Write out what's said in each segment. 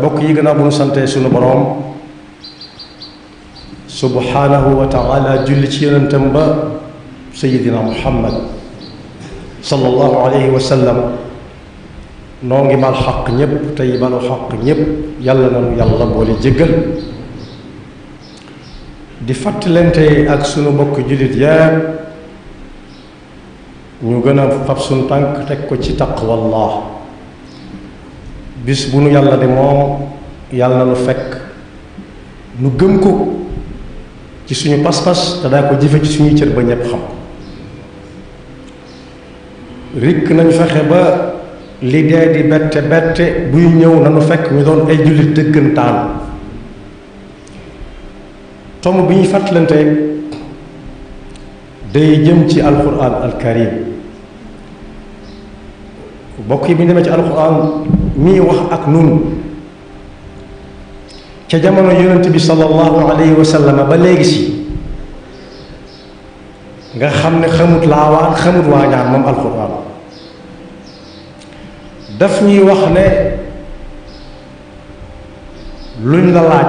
bokk yi gannaaw bu nu sante sunu boroom subhanahu wa taala julli ci yonentam ba sayidina muhammad sallallahu alayhi wa sallam noo ngi bal xaq ñépp tey balu xaq ñépp yàlla nanu yàlla boole jéggal di fàttalante ak sunu bokk jullit ya ñu gën a fab sunu tànk teg ko ci taqwallah bis bu nu yàlla de moom yàlla na nu fekk nu gëm ko ci suñu pas-pas te daa ko jëfe ci suñuy cër ba ñépp xam rikk nañu fexe ba li dee di bette bette buy ñëw nanu fekk ñu doon ay jullit dëggantaan tomb bi ñuy fàttalante day jëm ci alquran alkarim bokk yi bu ñu demee ci alquran mii wax ak nun ca jamono yonent bi sallallahu alayhi wa sallam ba léegi si nga xam ne xamut laawaan xamut waañaan moom alquran daf ñuy wax ne luñ la laaj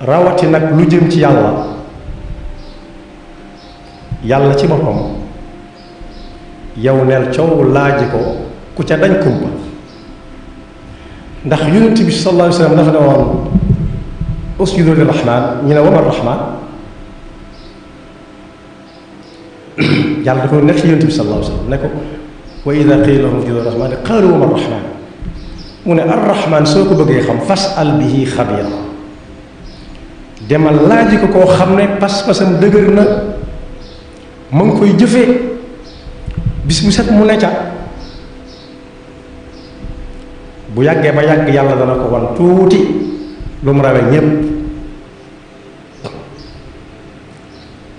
rawati nag lu jëm ci yàlla ci boppam yow neel coow laaji ko ku ca dañ kumpa ndax yonent bi sallallahu alayhi wa sallam dafa ne woon usjudu lirrahman ñu ne wama rahman yàlla dafa nekk ci yonent bi sallallahu alayhi wa sallam ne ko wa ida qiila lahum usjudu lirrahman qaalu wama rahman mu ne arrahman soo ko bëggee xam fas'al bihi xabira demal laaji ko koo xam ne pas-pasam dëgër na ma ngi koy jëfee bis bu set mu ne ca bu yàggee ba yàgg yàlla dana ko wan tuuti lu mu rawe ñépp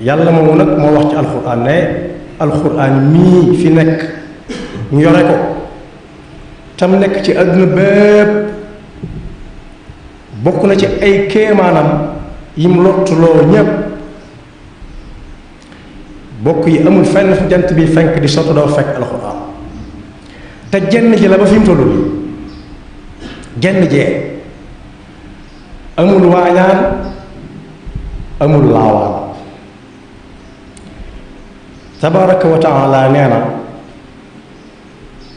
yàlla moomu nag moo wax ci alxuraan ne alxuraan mii fi nekk ñu yore ko tam nekk ci àdduna bépp bokk na ci ay kéemaanam yim lottuloo ñépp bokk yi amul fenn fu jant bi fenk di sotti doo fekk alxuraan te jenn ji la ba fi mu tollu nii genn jee amul waañaan amul laawaan tabaraka wa taala nee na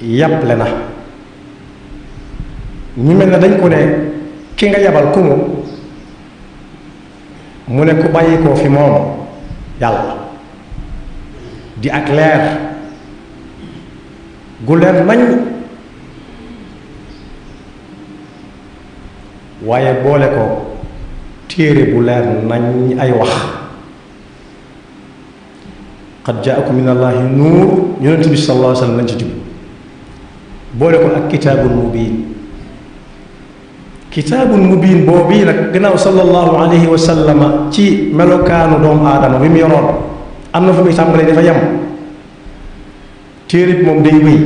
yàble na ñu mel ne dañ ko ne ki nga yabal ku mu ne ku bàyyi koo fi moom yàlla di ak leer gu leer nañ waaye boole ko téere bu leer nañ ay wax qad jaakum min allahi nuur yonent bi sallallahu alayhi wa sallam lañ ci jub boole ko ak kitaabun mubiin kitaabun mubiin boobu nag gannaaw sallallahu alayhi wa sallam ci melokaanu doomu aadama bi mu yoroon am na fu muy tàmbalee dafa yem téere bi moom day wéy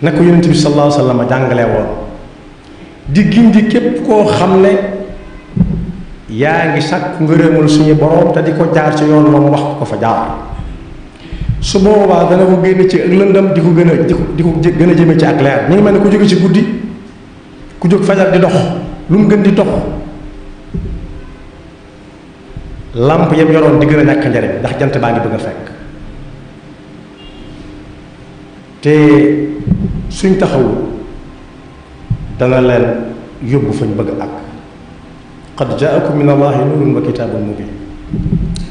na ko yonent bi sallallahu alayhi wa sallam jàngale woon di gindi képp koo xam ne yaa ngi sàkk ngërëmul suñu borom te di ko jaar ci yoon moom wax ko fa jaar su boobaa dana ko génn ci ak lëndam di ko gën a jëme ci ak leer ñu ngi mel ne ku jóge ci guddi ku jóg fajar di dox lu mu gën di dox làmp yam yoroon di gën a ñàkk njariñ ndax jant baa ngi bëgg a fekk te suñ taxawul dana leen yóbbu fañ bëgg ak qad jaakum min allahi nuurun wa kitaabun mubin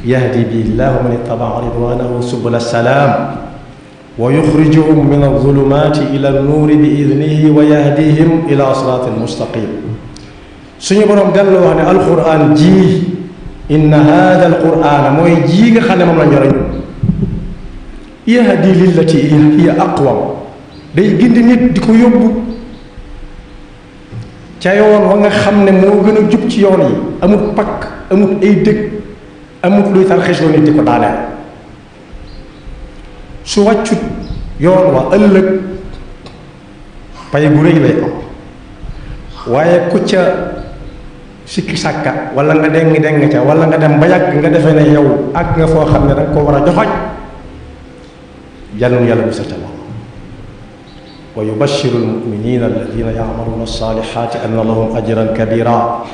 yahdi bihi llahu man ittabaa ridwanahu subula salaam wa yuxrijuhum min alzulumaati ila annuuri bi idnihi wa yahdihim ila siraatin mustaqim suñu boroom dellu wax ne alquran ji inna hada alqurana mooy jii nga xam ne moom la ñor yahdi lillati hiya aqwam day gindi nit di ko yóbbu ca yoon wa nga xam ne moo gën a jub ci yoon yi amut pakk amut ay dëkk amut luy tarxisloo nit di ko daaneel su wàccut yoon wa ëllëg pay bu rëy lay am waaye ku ca sikki sàkka wala nga deng ca wala nga dem ba yàgg nga defee ne yow ak nga foo xam ne danga ko war a joxoj yàlla nu yàlla bu sa wa yubashiru almuminina alladina yacmaluna alsalihati anna lahum ajran kabira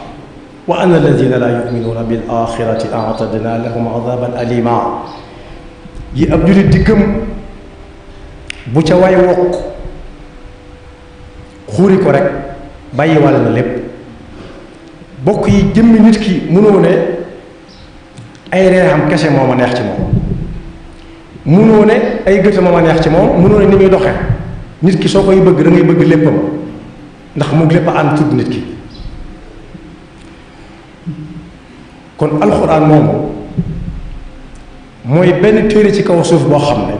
wa anna alladina la yuminuna bil axirati actadna lahum adaban alima yi ab julit di gëm bu ca way wokk xuuri ko rek bàyyi wàll na lépp. bokk yi jëmmi nit ki mënoo ne ay reexam kese moo ma neex ci moom, mënoo ne ay gëtam moo ma neex ci moom, mënoo ne ni muy doxe. nit ki soo koy bëgg da ngay bëgg léppam ndax mu lépp a ànd tudd nit ki. kon alxuraan moomu mooy benn téere ci kaw suuf boo xam ne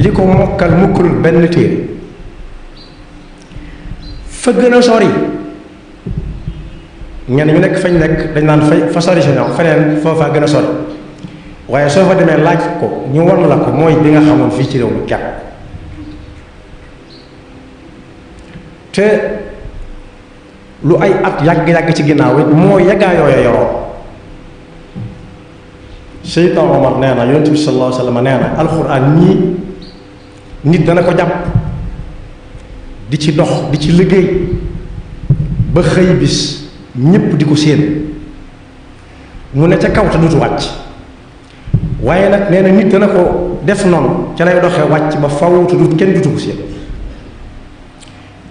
li ko mokkal mukkalul benn téere. fa gën a sori ñenn ñu nekk fañ nekk dañ naan fa sori si ñoom feneen foofa gën a sori, waaye soo fa demee laaj ko ñu won la ko mooy bi nga xamoon fii ci réew mi kenn. te lu ay at yàgg-yàgg ci ginnaaw it moo yeggaa yooya yoroon. Seydina Omar nee na yonent bi sallallahu alayhi wa sallam nee na alxuraan ñii nit dana ko jàpp di ci dox di ci liggéey ba xëy bis ñépp di ko séen mu ne ca kaw te dutu wàcc, waaye nag nee na nit dana ko def noonu ca lay doxee wàcc ba faw te dut kenn dutu ko séen.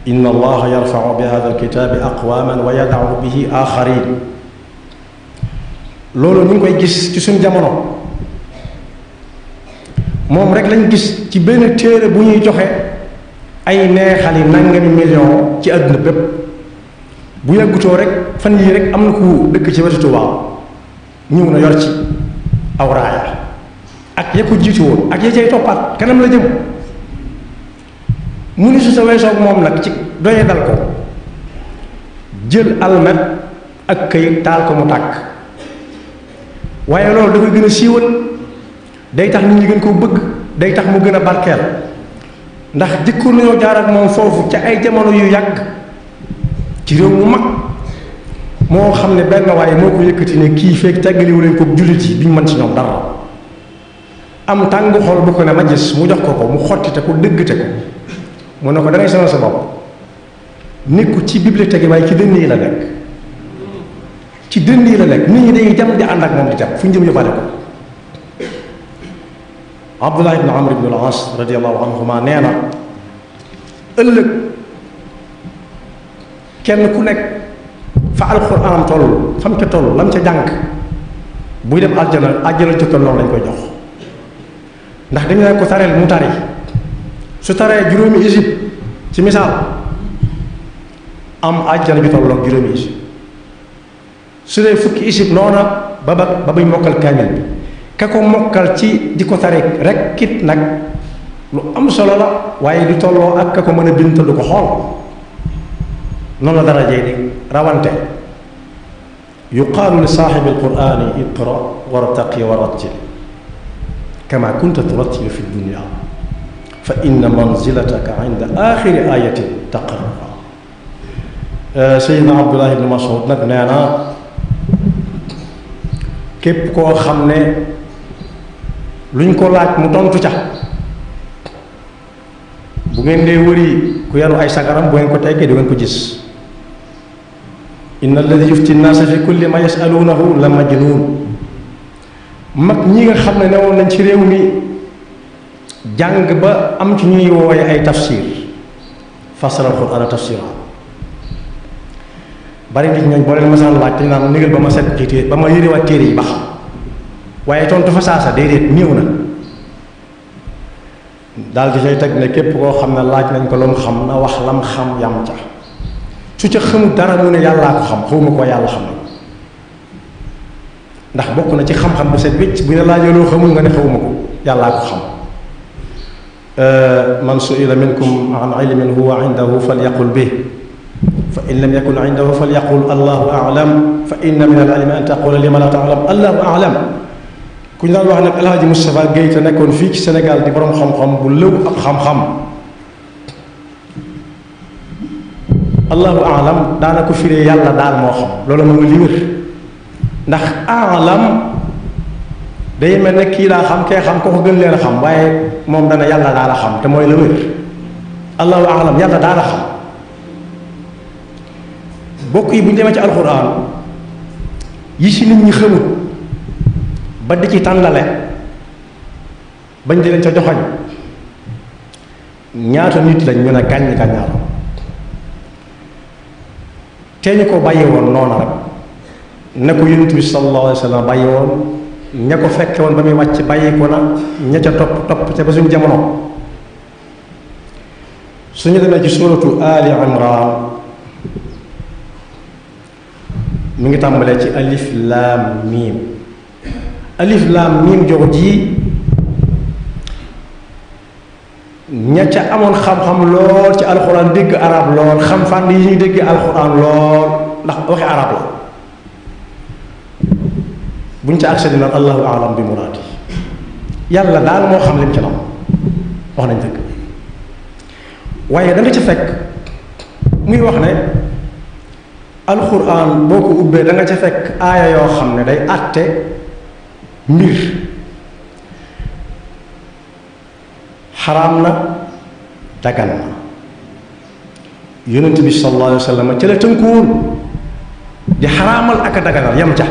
inna allaha yarfau bi hada alkitaabi aqwaman wa yadau bihi axarin. loolu ñu ngi koy gis ci suñ jamono, moom rek lañ gis ci benn téere bu ñuy joxe ay neexali nangami million ci àdduna bépp. bu yàggutoo rek fan yii rek am na ku dëkk ci wetu Tuubaa ñëw na yor ci aw raaya ak ya ko jiitu woon ak ya cay toppaat kanam la jëm. mu ni su sa weesoog moom nag ci doye dal ko jël almet ak këyit taal ko mu tàkk, waaye loolu da koy gën a siiwal, day tax nit ñi gën koo bëgg, day tax mu gën a barkeel. ndax jëkkoon nañoo jaar ak moom foofu ca ay jamono yu yàgg ci réew mu mag moo xam ne benn waaye moo ko yëkkati ne kii feek tàggaliwu leen ko jullit yi duñ mën ci ñoom dara. am tàng xol bu ko ne ma gis mu jox ko mu xottite ko dëggate ko mu ne ko da ngay sonal sa bopp. nekku ci bibliothèque yi waaye ci dënn yi la nekk, ci dënn yi la nekk. nit ñi dañuy dem di ànd ak moom di dem fu ñu jëm yóbbaale ko. Abdullah ibn Amr ibn al-As radiyallahu anhuma nee na ëllëg kenn ku nekk fa alxuraan toll fam ca toll lam ca jàng buy dem aljana ca toll noonu lañ koy jox. ndax dañu ne ko tareel mu tari, su taree juróomi isib ci misaal am aljana ju tolloog juróomi isib. su dee fukki isib noona ba bay mokkal kaamil bi, ka ko mokkal ci di ko tari rek kit nag lu am solo la, waaye du tolloo ak ka ko mën a bind du ko xool. noonu la darajee di rawante. yuqaalu li saaxibi alqurani iqra wartaqi wa rattil kama kunta turattilu fi dunya fa inna manzilataka inda axiri ayatin taqarruha. Seydina Abdullah ibn Mas'ud nag nee na képp koo xam ne luñ ko laaj mu tontu ca, bu ngeen dee wëri ku yaru ay sagaram bu ngeen ko teggee du ngeen ko gis. inna alladi yufti nnaasa fi kulli ma yasaluunahu la majnun. mag ñi nga xam ne newoon nañ ci réew mi jàng ba am ci ñuy wooye ay tafsir, fasara alquran tafsira. bari nit ñooñ boo leen masaan laaj te ñu naan négal ba ma set ci téere ba ma yëriwaat téere yi ba xam, waaye tontu fa saasa déedéet néew na. daal di say teg ne képp koo xam ne laaj nañ ko lu mu xam na wax lam xam yam ca, su ca xamul dara mu ne yàllaa ko xam, xawma ko yàlla xam na. ndax bokk na ci xam-xam bu set wécc bu ne laajee loo xamul nga ne xawma ko, yàllaa ko xam. man su'ila minkum an ilmin huwa indahu falyaqul bih fa in lam yakun indahu falyaqul allahu a'lam fa inna min al-ilmi an taqula lima la ta'lam allahu a'lam. ku ñu daan wax nag El Hadj Moustapha Guèye te nekkoon fii ci Sénégal di borom xam-xam bu lëw ab xam-xam, allahu a'lam daana ko firee yàlla daal moo xam. loolu mooy li wér, ndax a'lam day mel ne kii laa xam kee xam ko gën leen a xam, waaye moom dana yàlla daal a xam te mooy la wér. allahu alam yàlla daana xam. bokk yi bu ñu demee ci alxuraan yi ci nit ñi xamut ba di ci tànnale bañ di leen ca joxoñ ñaata nit lañ ñu ne gàññ gàññaar te ñu ko bàyyi woon noona rek ne ko yonent bi sallallahu alayhi wa sallam bàyyi woon ña ko fekke woon ba muy wàcc bàyyi ko na ña ca topp ca ba suñu jamono. suñu demee ci suratu Ali Imran mi ngi tàmbalee ci alif laam miim alif laam miim jox ji ña ca amoon xam-xam lool ci alxuraan dégg arab lool xam fànn yi ñuy dégg alxuraan lool ndax waxi arab la buñ ca accès dina allahu alam bi muraadi yàlla daal moo xam lim ci nam wax nañ dëgg waaye da nga ca fekk muy wax ne alxuraan boo ko ubbee da nga ca fekk aaya yoo xam ne day àtte mbir xaraam na dagan na yonent bi sallallahu alayhi wa sallam ca la tënkuwul di xaraamal ak a daganal yam ca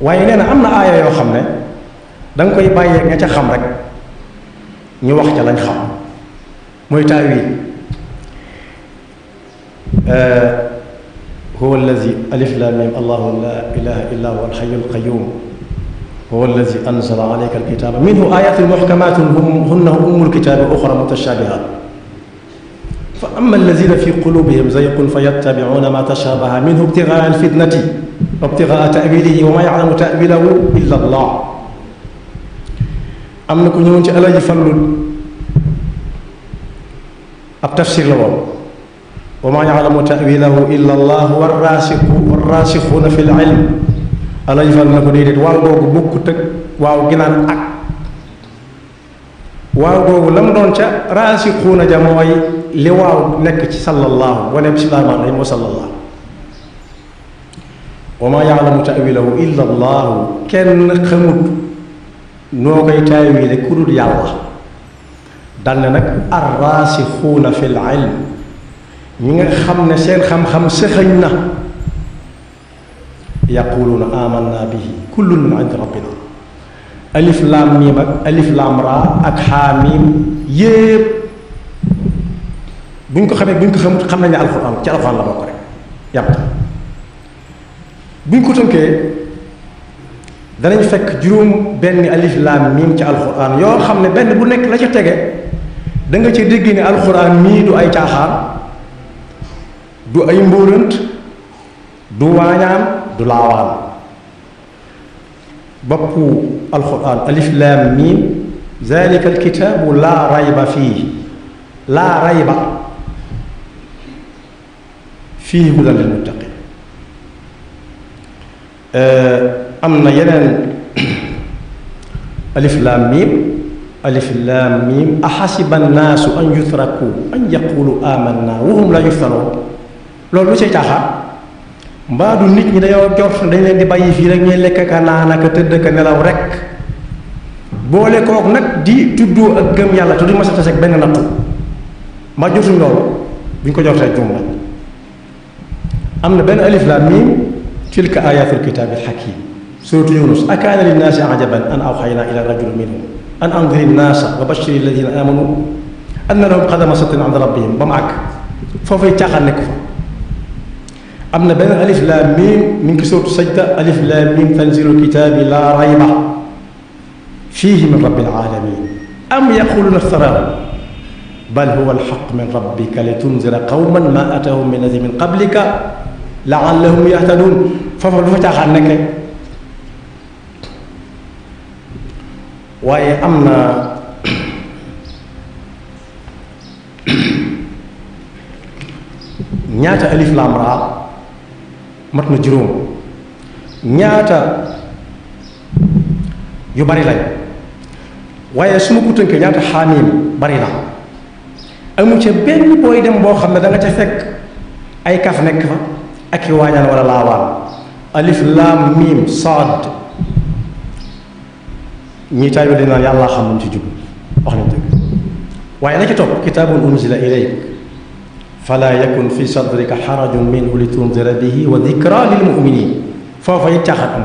waaye nee na am na aaya yoo xam ne da nga koy bàyyee nga ca xam rek ñu wax ca lañ xam mooy taawil huwa allazi alif lam mim allahu la ilaha illa huwa alhayyul qayyum huwa allazi anzala alayka alkitaba minhu ayatun muhkamatun hunna ummul kitabi wa ukhra mutashabihat fa amma allazina fi qulubihim zayqun fayattabi'una ma tashabaha minhu ibtigha'a alfitnati wa ibtigha'a ta'wilihi wa ma ya'lamu ta'wilahu illa allah. am na ku ñëwoon ci Alaaji Fallu ab tafsir la woon wa maa ya'lamu ta'wiilahu illa allah warraasixuuna fil ilm Alaaji Fallu na ko déedéet waaw googu bokkut ak waaw ginaan ak waaw googu la mu doon ca raasixuuna ja mooy li waaw nekk ci sallallahu wane bismillaahi rahmaani rahiim wa sallallahu wa maa ya'lamu ta'wiilahu illa allah kenn xamut noo koy taawile ku dul yàlla dal ne nag arraasixuuna fil ilm ñi nga xam ne seen xam-xam sëxañ na yaquluuna amanna bihi kullun min indi rabbina alif laam miim ak alif laam raa ak xaa miim yépp buñ ko xamee buñ ko xamut xam nañ ne alxuraan ci alxuraan la bokk rek yàpp buñ ko tënkee danañ fekk juróom benn alif laam miim ci alxuraan yoo xam ne benn bu nekk la ca tege da nga ci dégg ne alxuraan mii du ay caaxaan du ay mbóorant du waañaan du laawaan boppu alxuraan alif laam miim zalika alkitaabu laa rayba fiihi hudan lil muttaqin am na yeneen alif laam miim axasiba annaasu an yutraku an yaqulu amanna wa hum la yuftanuun loolu lu see caaxaan mbaa du nit ñi dañoo jort dañ leen di bàyyi fii rek ñuy lekk ka naan ak tëdd ka nelaw rek boole kook nag di tuddoo ak gëm yàlla te duñ ma sa tase ak benn nattu mbaa jotuñ loolu buñ ko jortee juum la am na benn alif laam miim tilka ayatul kitaabil hakiim suuratu Yunus akaana linnaasi ajaban an awxaynaa ilaa rajulin minhum an andiri nnaasa wa bashiri alladina amanu anna lahum qadama sidqin inda rabbihim ba mu àgg foofay caaxaan nekk fa. am na benn alif laam miim mi ngi suuratu sajda alif laam miim tanziilul kitaabi laa rayba fiihi min rabbil aalamiin am yaquluuna iftaraahu bal huwa alxaq min rabbika litunzira qawman maa ataahum min nazirin min qablika laallahum yahtaduun foofa lu fa caaxaan nekke waaye am na ñaata alif laam raa mat na juróom ñaata yu bari lañ waaye su ma ko tënkee ñaata xaamiim bari na amu ca benn booy dem boo xam ne da nga ca fekk ay kaf nekk fa ak i waañaan wala laawaan alif laam miim saad ñii taay bi dañ naan yàlla xam lu ci jub wax nañ dëgg waaye la ci topp kitaabun unzila ilayk fala yakun fi sadrika xarajun minhu li tundira bihi wa dikra lil muminin foofa it caaxaan am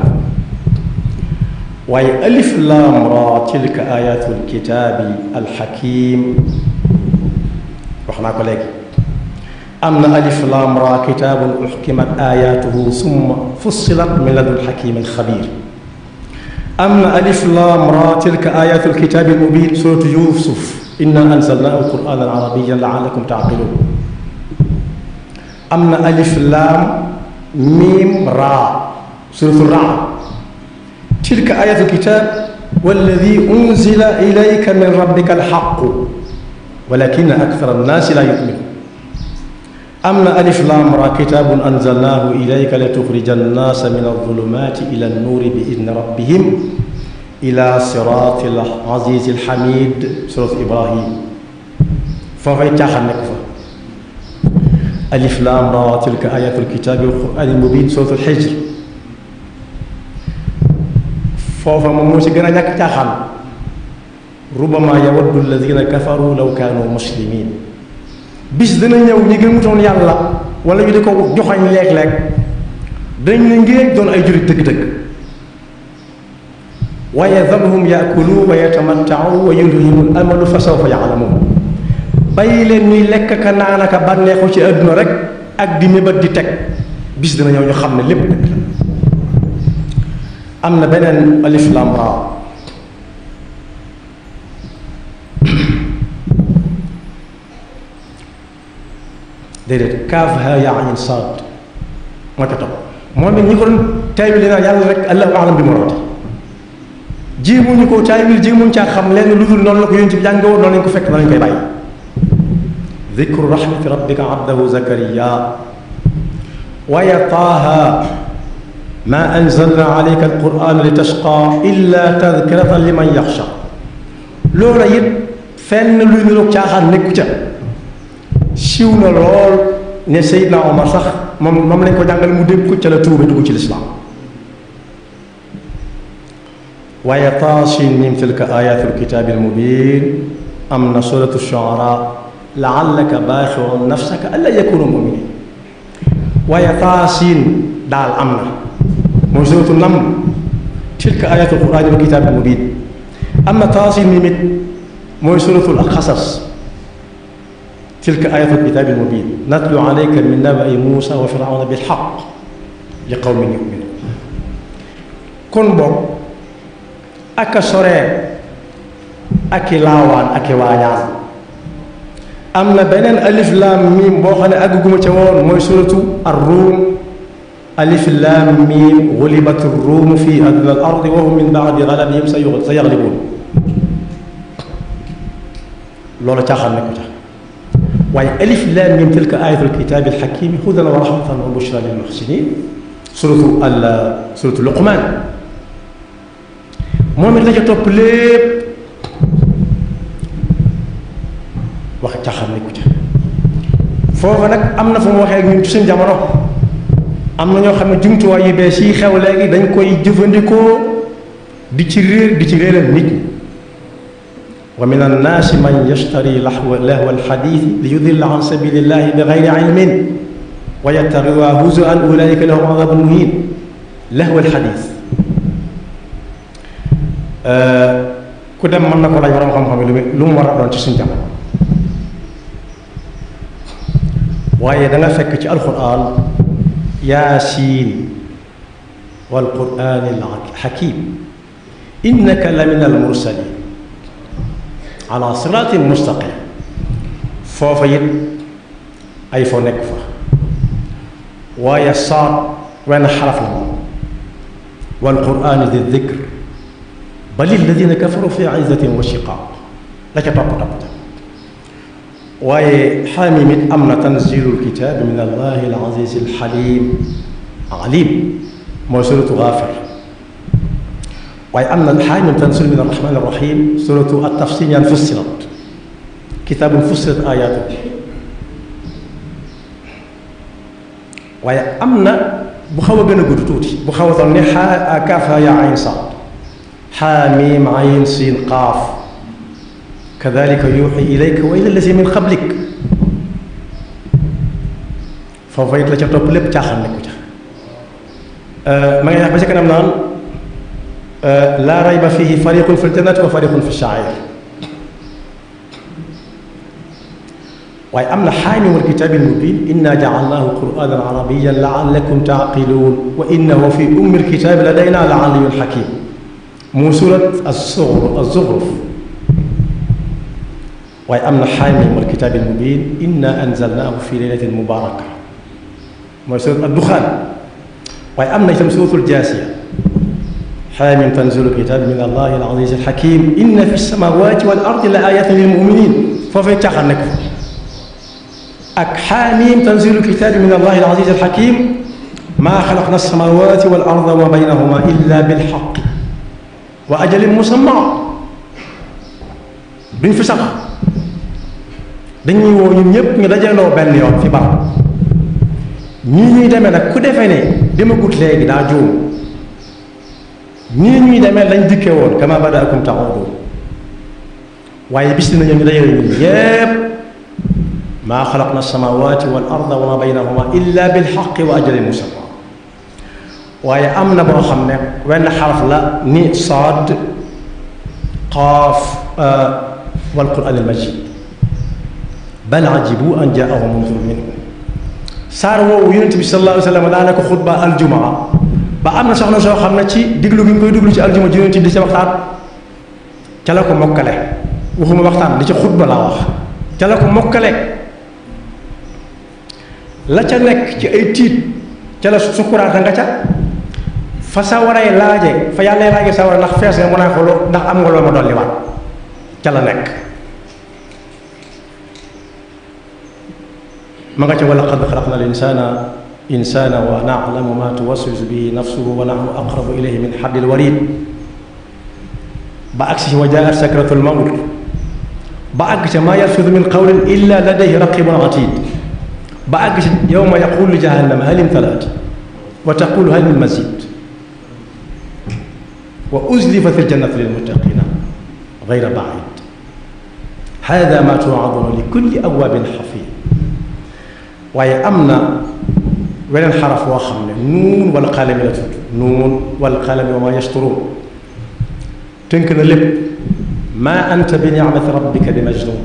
waaye alif laam ra tilka ayatul kitaabi alxakim wax naa ko léegi am na alif laam ra kitaabun uxkimat ayatuhu summa fussilat min ladun xakimin xabir am na alif laam ra tilka ayatul kitaabi almubin suratu Yuusuf inna anzalnaahu qur'aanan arabiyyan la'allakum ta'qiluun am na alif laam miim raa suratu Ra'd tilka ayatul kitaab walladi unzila ilayka min rabbika alhaqqu walakinna akthara annaasi laa yu'minuun am na alif laam raa kitaabun anzalnaahu ilayka lituxrija annaasa min adh-dhulumaati ila an-nuuri bi idni rabbihim ila siraatil aziizil hamiid suuratu Ibrahim foofay caaxaan nekk fa alif laam raa tilka ayatul kitaabi wal qur'aanil mubiin suuratul Hijr foofa moom moo ci gën a ñàkk caaxaan rubbama yawaddu alladina kafaru law kaanu muslimiin bis dana ñëw ñi gëmutoon yàlla wala ñu di ko joxañ léeg-léeg dañ ne ngeen doon ay jurit dëgg-dëgg wa yadharuhum yaakulu wa yatamattau wa yulhihimul amalu fa sawfa yaalamuun bàyyi leen ñuy lekk ka naan ka bànneexu ci àdduna rek ak di mébat di teg bis dana ñëw ñu xam ne lépp dëgg la am na beneen alif lam ra déedéet kaaf ha yaa ayn saad moo ca topp moom it ñi ko doon taawil naa yàlla rek allahu alam bi muraadi jéemuñu ko taawil jéemuñu caa xam leen lu dul noonu la ko yónni bi jàng woon noonu lañ ko fekk noonu lañ koy bàyyi dikru rahmati rabbika abdahu zakariya waaye taaha ma anzalna alayka alquran li tashqa illa tadkiratan liman yaxsha loola it fenn luy niroog caaxaan nekku ca siiw na lool ne Seydina Omar sax moom lañ ko jàngal mu dégg ko ca la tuube dugg ci lislaam waaye taasin min tilka ayatul kitaabil mubiin am na suratu shuara laallaka baaxiun nafsaka alla yakunu muminin waaye taasin daal am na mooy suratu Naml tilka ayatul quraanil kitaabil mubiin am na taasin mimit mooy suratul Qasas tilka ayatul kitaabil mubiin natlu alayka min naba'i Muusaa wa Firawna bil haqq li qawmin yu'minuun kon boog ak a soree ak i laawaan ak i waañaan am na beneen alif laam miim boo xam ne àgguma ca woon mooy suratu ar-Ruum alif laam miim ghulibat ar-Ruum fi adnaa al-ardi wa hum min ba'di ghalabihim sayaghlibuun loolu caaxaan nekku ca waaye alif laam miim tilka ayatul kitaabil hakiim hudan wa rahmatan wa bushraa lil muhsiniin suratu Luqmaan moom it la ca topp lépp wax caaxaan nekku ca foofa nag am na fu mu waxee ak ñun ci suñ jamono am na ñoo xam ne jumtuwaay yu bees yi xew léegi dañ koy jëfandikoo di ci réeral nit ñi wa min annaasi man yashtari lahwa alxadiis li yudilla an sabilillahi bi gayri ilmin wa yattaxiduha huzuwan ulaika lahum adabun muhin lahwa alxadiis ku dem mën na ko laaj borom xam-xam yi lu mu war a doon ci suñu jamono waaye da nga fekk ci alquran yaasiin wal quraanil hakiim innaka la min al mursaliin ala siraatin mustaqim foofa it ay foo nekk fa waaye saat wenn xaraf la moom wal quraani di dikr bal alladina kafaru fi izzatin wa shiqaaq la ca topp waaye xaamim it am na tanzilul kitaabi min allahi al aziz al xalim alim mooy suratu Gaafir waaye am na xaamim tanzil min arrahmani arrahim suratu at-tafsiil ñaan fussilat kitaabun fussilat ayaatuhu waaye am na bu xaw a gën a gudd tuuti bu xaw a toll ne kaaf yaa ayn saad xaamim ayn siin qaaf kadhalika yuuxi ilayka wa ila allazi min qablik foofa it la ca topp lépp caaxaan nekku ca ma ngi wax ba ca kanam naan laa rayba fihi fariqun fi ljannati wa fariqun fi shaa'ir waaye am na xaamim alkitaabi almubiin inna jacalnaahu qur'aanan arabiyyan la'allakum taaqiluun wa innahu fi ummi alkitaabi ladaynaa la'aliyyun hakiim mu surat az-Zukhruf waaye am na xaamim alkitaabi almubiin inna anzalnaahu fi laylatin mubaaraka mooy surat ad-Duxaan waaye am na itam suratul Jaasiya xaamim tanziilul kitaabi min allahi al-aziizi al-hakiim inna fi samaawaati wal ardi la aayaatin lil mu'miniin foofay caaxaan nekk ak xaamim tanziilul kitaabi min allahi al-aziizi al-hakiim maa xalaqna as-samaawaati wal arda wa baynahumaa illaa bil haqqi wa ajalin musammaa duñ fi sax dañuy woo ñun ñëpp ñu dajaloo benn yoon fi barab ñii ñuy demee nag ku defee ne demagut léegi daa juum ñii ñuy demee lañ dikkee woon kama badaakum ta'uuduun waaye bis dina ñu dajale ñun yépp maa xalaqna as-samaawaati wal arda wa maa baynahumaa illaa bil haqqi wa ajalin musammaa waaye am na boo xam ne wenn xaraf la ni saad qaaf wal qur'aanil majiid bal ajibu an jaa'ahum munzirun minhum saar woowu yonent bi sallallahu alayhi wa sallam daana ko xutba aljumaa ba am na soxna soo xam ne ci diglu gi ñu koy diglu ci aljuma ji yonent bi di ca waxtaan ca la ko mokkale waxuma waxtaan di ca xutba laa wax ca la ko mokkale la ca nekk ci ay tiit ca la sukkuraata nga ca fa sawaray laaje fa yàlla laaje sawara ndax fees nga mën a ko ndax am nga loo ma dolli waat ca la nekk ma nga ca wa laqad xalaqna al insana wa na'lamu ma tuwaswisu bihi nafsuhu wa nahnu aqrabu ilayhi min hablil warid ba agsi wa jaa'at sakratul mawt ba àgg ca maa yalfidu min qawlin illa ladayhi raqibun atid ba àgg ca yawma yaqulu li jahannama hal imtalaat wa taqulu hal min mazid wa uzlifat aljannatu lilmuttaqina gayra baid hada ma tuuaduna li kulli awabin xafid waaye am na weneen xaraf woo xam ne nuun wal qalami la tudd nuun wal qalami wa ma yasturuun tënk na lépp ma anta bi nicmati rabbika bi majnun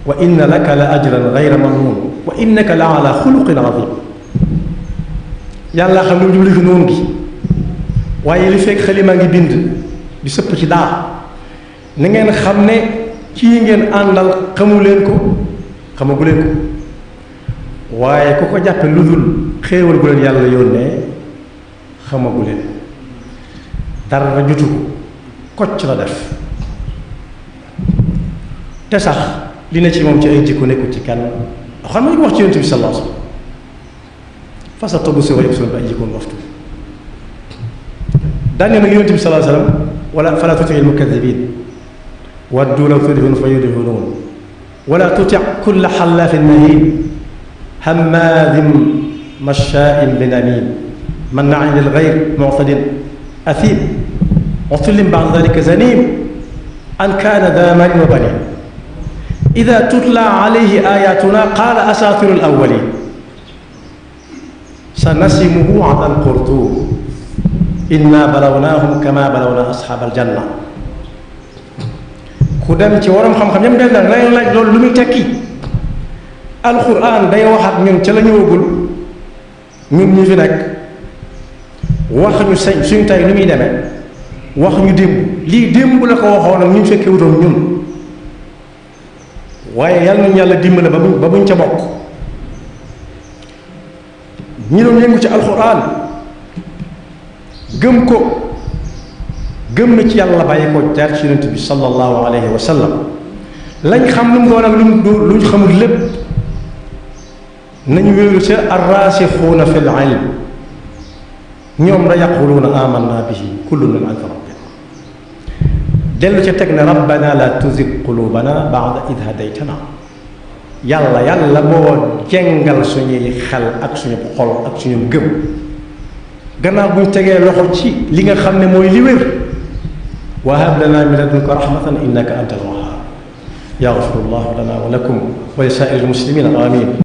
wa inna laka la ajran gayra mamnun wa innaka la ala xuluqin adim yàlla xam lu jubli fi nuun gi waaye li fekk xalima ngi bind di sëpp ci daa na ngeen xam ne kii ngeen àndal xamu leen ko xamagu leen ko waaye ku ko jàppe lu dul xéewal gu leen yàlla yónnee xamagu leen dara jutu kocc la def te sax li ne ci moom ci ay jikko nekkul ci kenn xam nga ñu wax ci yonent bi sallallahu alayhi wa sallam fa satubsiru wa yubsiruun bi ay jikkoon waxtu daan ne nag yonent bi sallallahu alayhi wa sallam wala fala tuti' al-mukaddibiin waddu law tudhinu fa yudhinuun wala tuti' kulla hallaafin mahiin hammaazin mashaa'in binamiim mannaa'in lil-ghayri mu'tadin athiim utullin ba'da dhaalika zaniim an kaana dhaa maalin wa baniin idaa tutlaa alayhi aayaatunaa qaala asaatiirul awwaliin sanasimuhu 'alaa al-khurtuum innaa balawnaahum kamaa balawnaa ashaabal janna ku dem ci waroom xam-xam ñoom dañ la laaj loolu lu muy tekki alxuraan day wax ak ñun ca la ñëwagul ñun ñi fi nekk wax ñu suñu tay lu muy demee wax ñu démb lii démb la ko waxoon ak ñu fekkee wutoon ñun waaye yàlla nañu yàlla dimbale ba buñ ca bokk ñi doon yëngu ci alxuraan gëm ko gëm na ci yàlla bàyyi ko jaar ci yonent bi sallallahu alayhi wa sallam lañ xam lu mu doon ak lu ñu xamul lépp nañu wéeru ca arraasixuuna fi l ilm ñoom la yaquluuna amanna bihi kullun min indi rabbina dellu ca teg ne rabbana la tuzig qulubana ba'da id hadaytana yàlla boo jengal suñuy xel ak suñu xol ak suñu gëm gannaaw buñ tegee loxo ci li nga xam ne mooy li wér wa hab lana min ladunka rahmatan innaka antal wahhab yaxfirullahu lana wa lakum wa li saa'iril muslimina amin